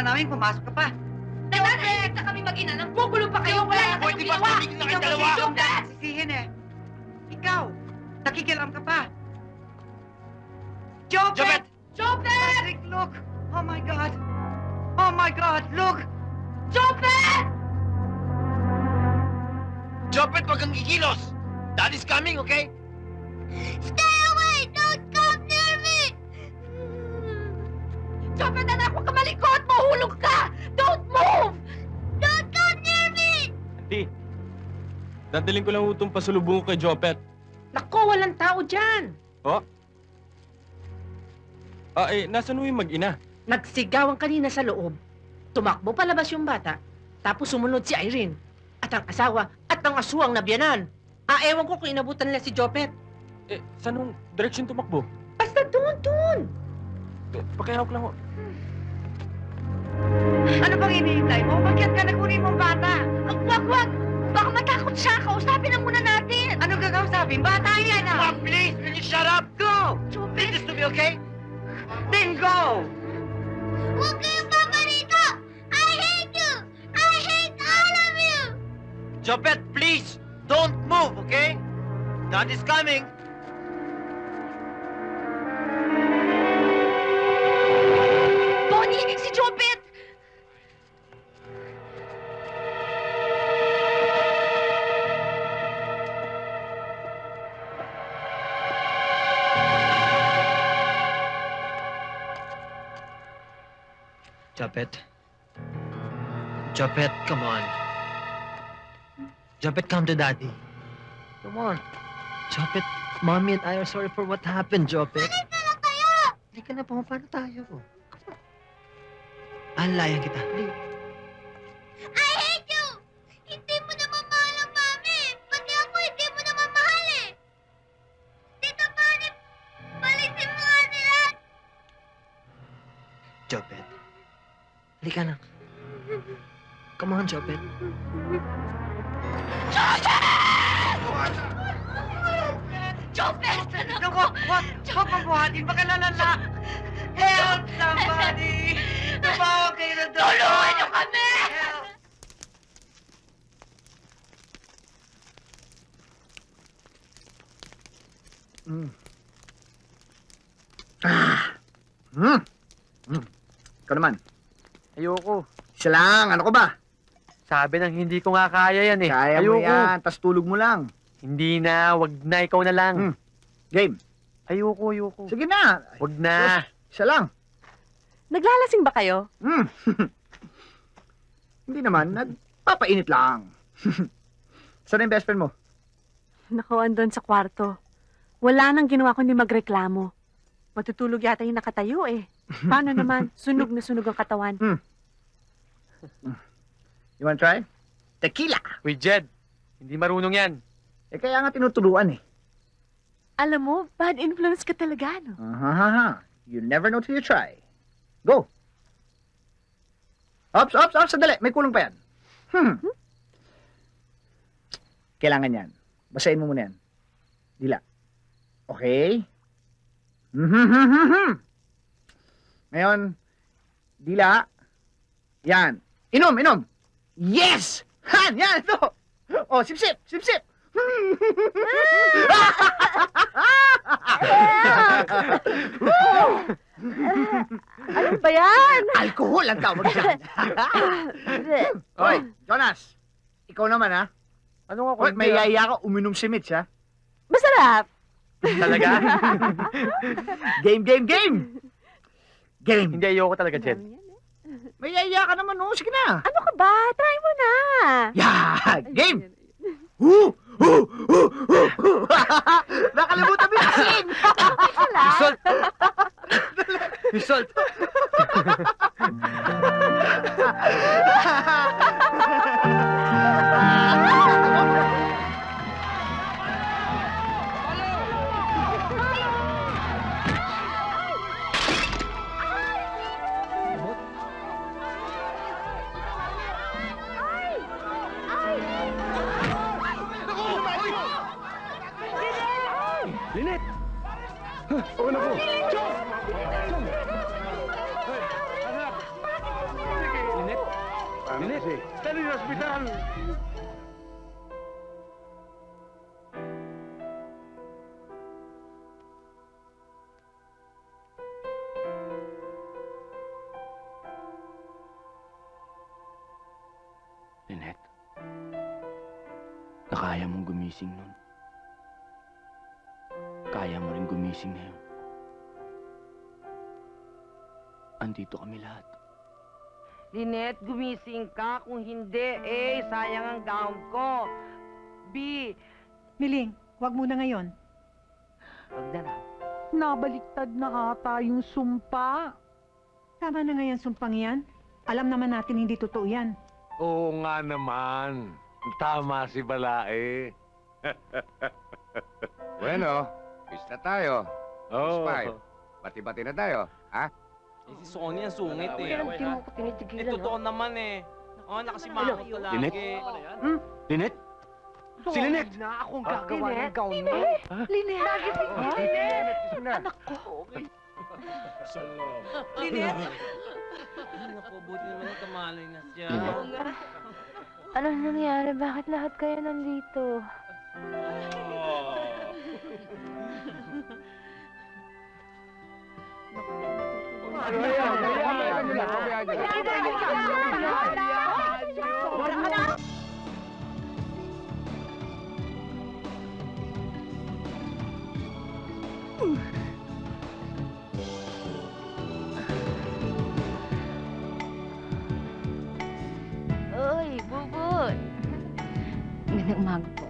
pa namin, pumasok ka pa. Nananahimik na kami mag-ina nang gugulo pa kayo. Wala na kayong ginawa. Ikaw kasi Jopet! Sisihin eh. Ikaw, nakikialam ka pa. Jopet! Jopet! Patrick, look! Oh my God! Oh my God, look! Jopet! Jopet, wag kang kikilos! Daddy's coming, okay? Stay away! Don't come near me! Jopet, anak, huwag ka malikot! Mahulog ka! Don't move! Don't come near me! Auntie, dadaling ko lang utong pasulubong kay Jopet. Nako, walang tao dyan. Oh? Nasaan mo yung mag-ina? Nagsigawan kanina sa loob. Tumakbo palabas yung bata. Tapos sumunod si Irene. At ang asawa at ang aswang na biyanan. Ewan ko kung inabutan nila si Jopet. Saan yung direksyon tumakbo? Basta doon. Pakihawak lang ho. Ano bang hinihintay mo? Bakit ka nakunin mong bata? Wag! Baka matakot siya! Kausapin na muna natin! Anong gagawin? Bata yan ah! Mom, please, will you shut up? Go! Leave this to me, okay? Then go! Huwag kayong paparito! I hate you! I hate all of you! Jopet, please, don't move, okay? Daddy's coming. Bonnie, si Jopet! Jopet, come on. Jopet, come to Daddy. Come on. Jopet, Mommy and I are sorry for what happened, Jopet. Halika na kayo! Hindi ka na, pumapano tayo. Alayan kita. Halika. I hate you! Hindi mo naman mahal ang mami! Pati ako hindi mo naman mahal eh! Tita Manny, balisin mo nga nila! Jopet. Halika na. Come on, Jopet. Jopet! Anak No, ko! wag mong buhatin, baka lalala. Help somebody! Tumawag kayo ng doktor! Tulungan niyo kami! Help! Ikaw naman. Ayoko. Isa lang, ano ko ba? Sabi nang hindi ko nga kaya yan eh. Kaya mo Ayoko. yan, tas tulog mo lang. Hindi na, wag na, ikaw na lang. Game. Ayoko. Sige na. Wag na. Isa lang. Naglalasing ba kayo? Hindi naman, nagpapainit lang. Saan yung best friend mo? Naku, andun sa kwarto. Wala nang ginawa kundi magreklamo. Matutulog yata yung nakatayo eh. Paano naman? Sunog na sunog ang katawan. You wanna try? Tequila! Wait, Jed. Hindi marunong yan. Eh kaya nga tinutuluan eh. Alam mo, bad influence ka talaga, no? You never know till you try. Go! Ops! Sandali! May kulong pa yan. Kailangan yan. Basahin mo muna yan. Dila. Okay? Ngayon, dila. Yan. Inom! Yes! Han! Yan! Ito! Oh, sip! Ano ba yan? Alcohol ang tawag dyan. Hoy, Jonas. Ikaw naman, ha? Ano nga Hoy, may yaya ka, uminom si Mitch, ha? Masarap. Talaga? Game! Game! Hindi, ayoko talaga, Jed. May yaya ka naman, oh. Sige na. Ano ka ba? Try mo na. Yeah! Game! Nakalimutan mo yung asin! Result! Lynette! Okay na po. Linet! Dali sa ospital! Linet, nakaya mong gumising nun. Kaya mo rin gumising ngayon. Andito kami lahat. Linet, gumising ka. Kung hindi, sayang ang gown ko. B, Miling, wag muna ngayon. wag na raw. Nabaliktad na ata yung sumpa. Tama na nga yan, sumpang yan. Alam naman natin hindi totoo yan. Oo nga naman. Tama si Balae. Bueno, pista tayo. Oo. Smile. Bati-bati na tayo, ha? Eh, si Sonny ang sungit eh. Hindi mo ko tinitigilan, Totoo naman eh. Oo, nakasimangot ka lagi. Linet? Linet? Si Linet! Na akong gagawa ng gown mo. Linet! Nagising ka! Linet! Anak ko! Linet! Ay, naku, buti naman nagkamalay na siya. Anong nangyari? Bakit lahat kayo nandito? Uy, Bubot! Magandang umaga po.